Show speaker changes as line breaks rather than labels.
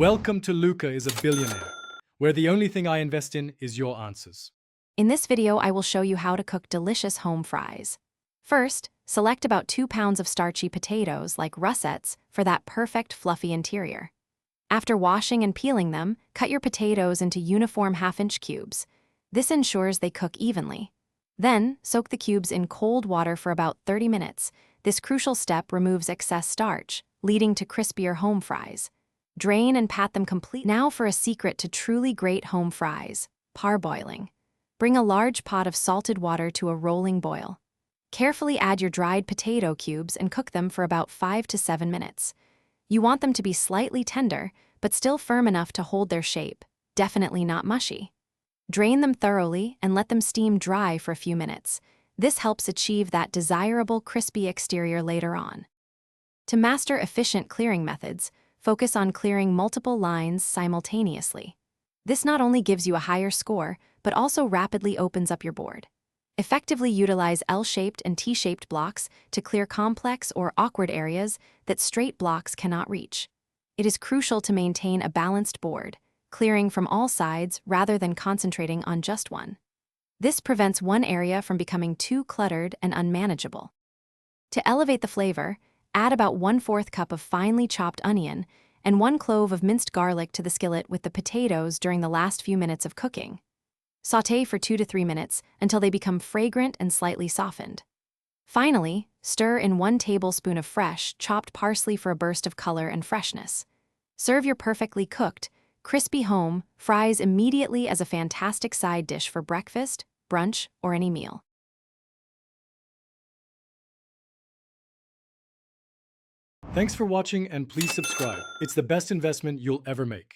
Welcome to Luca is a Billionaire, where the only thing I invest in is your answers.
In this video, I will show you how to cook delicious home fries. First, select about 2 pounds of starchy potatoes, like russets, for that perfect fluffy interior. After washing and peeling them, cut your potatoes into uniform half-inch cubes. This ensures they cook evenly. Then, soak the cubes in cold water for about 30 minutes. This crucial step removes excess starch, leading to crispier home fries. Drain and pat them completely. Now for a secret to truly great home fries: parboiling. Bring a large pot of salted water to a rolling boil. Carefully add your dried potato cubes and cook them for about 5 to 7 minutes. You want them to be slightly tender, but still firm enough to hold their shape, definitely not mushy. Drain them thoroughly and let them steam dry for a few minutes. This helps achieve that desirable crispy exterior later on. To master efficient clearing methods, focus on clearing multiple lines simultaneously. This not only gives you a higher score, but also rapidly opens up your board. Effectively utilize L-shaped and T-shaped blocks to clear complex or awkward areas that straight blocks cannot reach. It is crucial to maintain a balanced board, clearing from all sides rather than concentrating on just one. This prevents one area from becoming too cluttered and unmanageable. To elevate the flavor, add about 1/4 cup of finely chopped onion and 1 clove of minced garlic to the skillet with the potatoes during the last few minutes of cooking. Sauté for 2 to 3 minutes until they become fragrant and slightly softened. Finally, stir in 1 tablespoon of fresh, chopped parsley for a burst of color and freshness. Serve your perfectly cooked, crispy home fries immediately as a fantastic side dish for breakfast, brunch, or any meal.
Thanks for watching and please subscribe. It's the best investment you'll ever make.